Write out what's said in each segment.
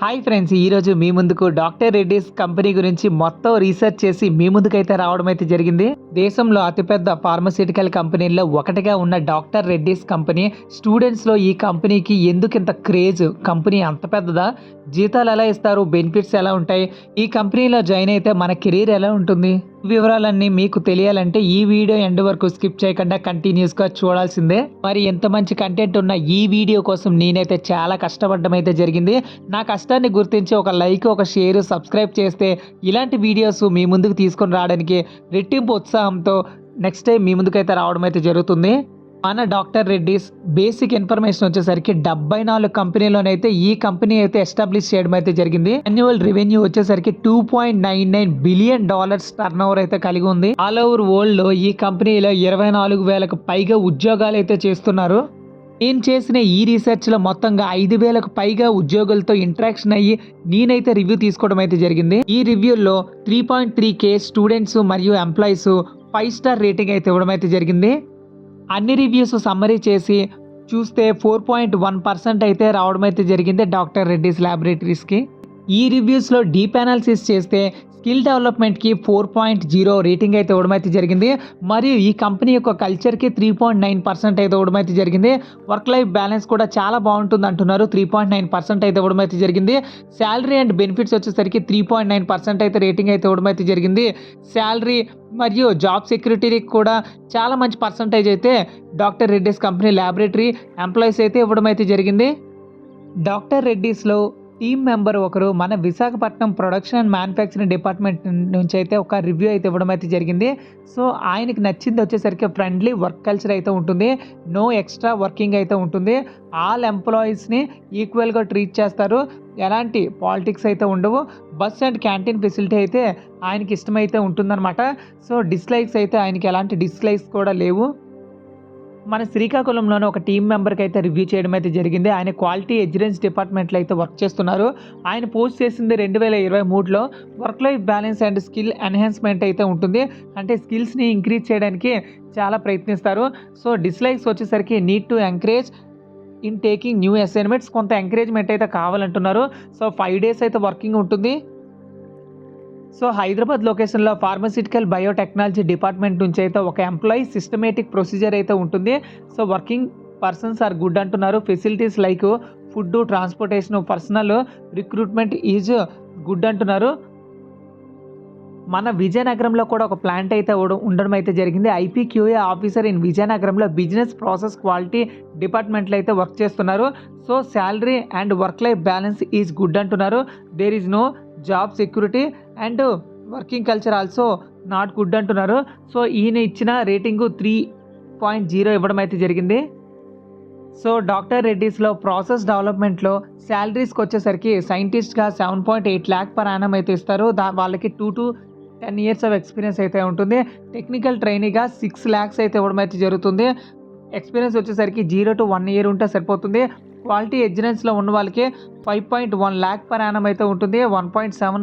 Hi friends, ఈరోజు మీ ముందుకు doctor Reddy's company గురించి మొత్తం రీసెర్చ్ చేసి మీ ముందుకైతే రావడం అయితే జరిగింది. దేశంలో అతిపెద్ద ఫార్మస్యూటికల్ కంపెనీల్లో ఒకటిగా ఉన్న డాక్టర్ రెడ్డిస్ కంపెనీ స్టూడెంట్స్లో ఈ కంపెనీకి ఎందుకు ఇంత క్రేజ్? కంపెనీ అంత పెద్దదా? జీతాలు ఎలా ఇస్తారు? బెనిఫిట్స్ ఎలా ఉంటాయి? ఈ కంపెనీలో జాయిన్ అయితే మన కెరీర్ ఎలా ఉంటుంది? వివరాలన్నీ మీకు తెలియాలంటే ఈ వీడియో ఎండ్ వరకు స్కిప్ చేయకుండా కంటిన్యూస్గా చూడాల్సిందే. మరి ఎంత మంచి కంటెంట్ ఉన్న ఈ వీడియో కోసం నేనైతే చాలా కష్టపడడం అయితే జరిగింది. నా కష్టాన్ని గుర్తించి ఒక లైక్, ఒక షేర్, సబ్స్క్రైబ్ చేస్తే ఇలాంటి వీడియోస్ మీ ముందుకు తీసుకొని రావడానికి రెట్టింపు ఉత్సాహంతో నెక్స్ట్ టైం మీ ముందుకైతే రావడం అయితే జరుగుతుంది. మన డాక్టర్ రెడ్డిస్ బేసిక్ ఇన్ఫర్మేషన్ వచ్చేసరికి 74 కంపెనీలోనైతే ఈ కంపెనీ అయితే ఎస్టాబ్లిష్ చేయడం అయితే జరిగింది. యాన్యువల్ రెవెన్యూ వచ్చేసరికి $2.99 బిలియన్ టర్న్ ఓవర్ అయితే కలిగి ఉంది. ఆల్ ఓవర్ వరల్డ్ లో ఈ కంపెనీలో 24,000కు పైగా ఉద్యోగాలు అయితే చేస్తున్నారు. నేను చేసిన ఈ రీసెర్చ్లో మొత్తంగా 5,000కు పైగా ఉద్యోగులతో ఇంటరాక్షన్ అయ్యి నేనైతే రివ్యూ తీసుకోవడం అయితే జరిగింది. ఈ రివ్యూలో 3.3K స్టూడెంట్స్ మరియు ఎంప్లాయీస్ 5 స్టార్ రేటింగ్ అయితే ఇవ్వడం అయితే జరిగింది. అన్ని రివ్యూస్ సమ్మరీ చేసి చూస్తే 4.1% అయితే రావడం అయితే జరిగింది డాక్టర్ రెడ్డిస్ ల్యాబొరేటరీస్కి. ఈ రివ్యూస్లో డీప్ అనాలిసిస్ చేస్తే స్కిల్ డెవలప్మెంట్కి 4.0 రేటింగ్ అయితే ఇవ్వడం అయితే జరిగింది. మరియు ఈ కంపెనీ యొక్క కల్చర్కి 3.9% అయితే ఇవ్వడం అయితే జరిగింది. వర్క్ లైఫ్ బ్యాలెన్స్ కూడా చాలా బాగుంటుంది అంటున్నారు. 3.9% అయితే ఇవ్వడం అయితే జరిగింది. శాలరీ అండ్ బెనిఫిట్స్ వచ్చేసరికి 3.9% అయితే రేటింగ్ అయితే ఇవ్వడం అయితే జరిగింది. శాలరీ మరియు జాబ్ సెక్యూరిటీకి కూడా చాలా మంచి పర్సంటేజ్ అయితే doctor Reddy's company laboratory employees అయితే ఇవ్వడం అయితే జరిగింది. డాక్టర్ రెడ్డిస్లో టీమ్ మెంబర్ ఒకరు మన Visakhapatnam production and manufacturing department నుంచి అయితే ఒక రివ్యూ అయితే ఇవ్వడం అయితే జరిగింది. సో ఆయనకి నచ్చింది వచ్చేసరికి ఫ్రెండ్లీ వర్క్ కల్చర్ అయితే ఉంటుంది, నో ఎక్స్ట్రా వర్కింగ్ అయితే ఉంటుంది, ఆల్ ఎంప్లాయీస్ని ఈక్వల్గా ట్రీట్ చేస్తారు, ఎలాంటి పాలిటిక్స్ అయితే ఉండవు, బస్ అండ్ క్యాంటీన్ ఫెసిలిటీ అయితే ఆయనకి ఇష్టమైతే ఉంటుందన్నమాట. సో డిస్లైక్స్ అయితే ఆయనకి ఎలాంటి డిస్లైక్స్ కూడా లేవు. మన శ్రీకాకుళంలోనే ఒక టీం మెంబర్కి అయితే రివ్యూ చేయడం అయితే జరిగింది. ఆయన క్వాలిటీ ఎగ్జిరెన్స్ డిపార్ట్మెంట్లో అయితే వర్క్ చేస్తున్నారు. ఆయన పోస్ట్ చేసింది 2023లో. Work life balance and skill enhancement అయితే ఉంటుంది, అంటే స్కిల్స్ని ఇంక్రీజ్ చేయడానికి చాలా ప్రయత్నిస్తారు. సో డిస్లైక్స్ వచ్చేసరికి need to encourage in taking new assignments, కొంత ఎంకరేజ్మెంట్ అయితే కావాలంటున్నారు. సో 5 days అయితే వర్కింగ్ ఉంటుంది. సో హైదరాబాద్ లొకేషన్లో ఫార్మస్యూటికల్ బయోటెక్నాలజీ డిపార్ట్మెంట్ నుంచి అయితే ఒక ఎంప్లాయీ సిస్టమేటిక్ ప్రొసీజర్ అయితే ఉంటుంది. So working persons are good అంటున్నారు. Facilities like food, transportation, personal recruitment is good అంటున్నారు. మన విజయనగరంలో కూడా ఒక ప్లాంట్ అయితే ఉండడం అయితే జరిగింది. IPQA ఆఫీసర్ ఇన్ విజయనగరంలో బిజినెస్ ప్రాసెస్ క్వాలిటీ డిపార్ట్మెంట్లో అయితే వర్క్ చేస్తున్నారు. So salary and work life balance is good అంటున్నారు. There is no job security and working culture also not good అంటున్నారు. సో ఈయన ఇచ్చిన రేటింగు 3.0 ఇవ్వడం అయితే జరిగింది. సో డాక్టర్ రెడ్డిస్లో ప్రాసెస్ డెవలప్మెంట్లో శాలరీస్కి వచ్చేసరికి సైంటిస్ట్గా 7.8 lakh per annum అయితే ఇస్తారు. వాళ్ళకి 2 to 10 years ఆఫ్ ఎక్స్పీరియన్స్ అయితే ఉంటుంది. టెక్నికల్ ట్రైనీగా 6 lakhs అయితే ఇవ్వడం అయితే జరుగుతుంది. ఎక్స్పీరియన్స్ వచ్చేసరికి 0 to 1 year ఉంటే సరిపోతుంది. క్వాలిటీ ఎగ్జిరెన్స్లో ఉన్న వాళ్ళకి 5.1 lakh per annum అయితే ఉంటుంది. 1.7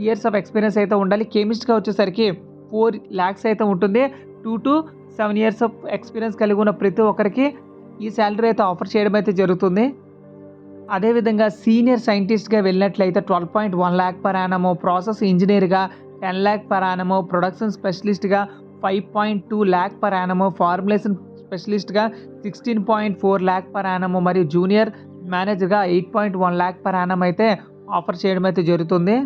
years ఆఫ్ ఎక్స్పీరియన్స్ అయితే ఉండాలి. కెమిస్ట్గా వచ్చేసరికి 4 lakhs అయితే ఉంటుంది. 2 to 7 years ఆఫ్ ఎక్స్పీరియన్స్ కలిగి ఉన్న ప్రతి ఒక్కరికి ఈ శాలరీ అయితే ఆఫర్ చేయడం అయితే జరుగుతుంది. అదేవిధంగా సీనియర్ సైంటిస్ట్గా వెళ్ళినట్లయితే 12.1 lakh per annum, ప్రాసెస్ ఇంజనీర్గా 10 lakh per annum, ప్రొడక్షన్ స్పెషలిస్ట్గా 5.2 lakh per annum, ఫార్ములేషన్ స్పెషలిస్ట్గా 16.4 lakh per annum మరియు జూనియర్ మేనేజర్గా 8.1 lakh per annum అయితే ఆఫర్ చేయడం అయితే జరుగుతుంది.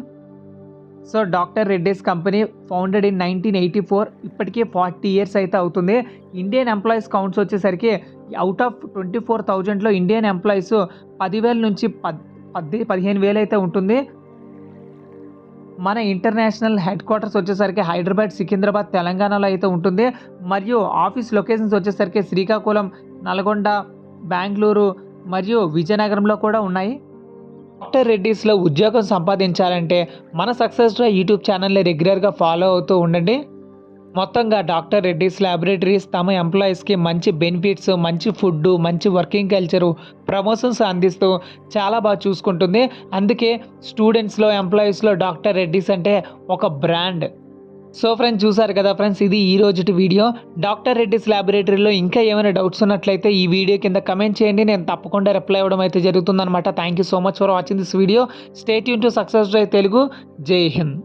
So doctor Reddy's company founded in 1984, ఇప్పటికీ 40 years అయితే అవుతుంది. ఇండియన్ ఎంప్లాయీస్ కౌంట్స్ వచ్చేసరికి అవుట్ ఆఫ్ 24,000లో ఇండియన్ ఎంప్లాయీస్ 10,000 నుంచి 15,000 అయితే ఉంటుంది. మన ఇంటర్నేషనల్ హెడ్ క్వార్టర్స్ వచ్చేసరికి హైదరాబాద్, సికింద్రాబాద్, తెలంగాణలో అయితే ఉంటుంది. మరియు ఆఫీస్ లొకేషన్స్ వచ్చేసరికి శ్రీకాకుళం, నల్గొండ, బెంగళూరు మరియు విజయనగరంలో కూడా ఉన్నాయి. డాక్టర్ రెడ్డిస్లో ఉద్యోగం సంపాదించాలంటే మన సక్సెస్ డ్రైవ్ యూట్యూబ్ ఛానల్ని రెగ్యులర్గా ఫాలో అవుతూ ఉండండి. మొత్తంగా డాక్టర్ రెడ్డిస్ ల్యాబొరేటరీస్ తమ ఎంప్లాయీస్కి మంచి బెనిఫిట్స్, మంచి ఫుడ్, మంచి వర్కింగ్ కల్చరు, ప్రమోషన్స్ అందిస్తూ చాలా బాగా చూసుకుంటుంది. అందుకే స్టూడెంట్స్లో, ఎంప్లాయీస్లో డాక్టర్ రెడ్డిస్ అంటే ఒక బ్రాండ్. సో ఫ్రెండ్స్, చూసారు కదా ఫ్రెండ్స్, ఇది ఈ రోజుటి వీడియో. డాక్టర్ రెడ్డిస్ ల్యాబొరేటరీలో ఇంకా ఏమైనా డౌట్స్ ఉన్నట్లయితే ఈ వీడియో కింద కమెంట్ చేయండి. నేను తప్పకుండా రిప్లై ఇవ్వడం అయితే జరుగుతుందన్నమాట. Thank you so much for watching this video. Stay tune to success drive Telugu. జై హింద్.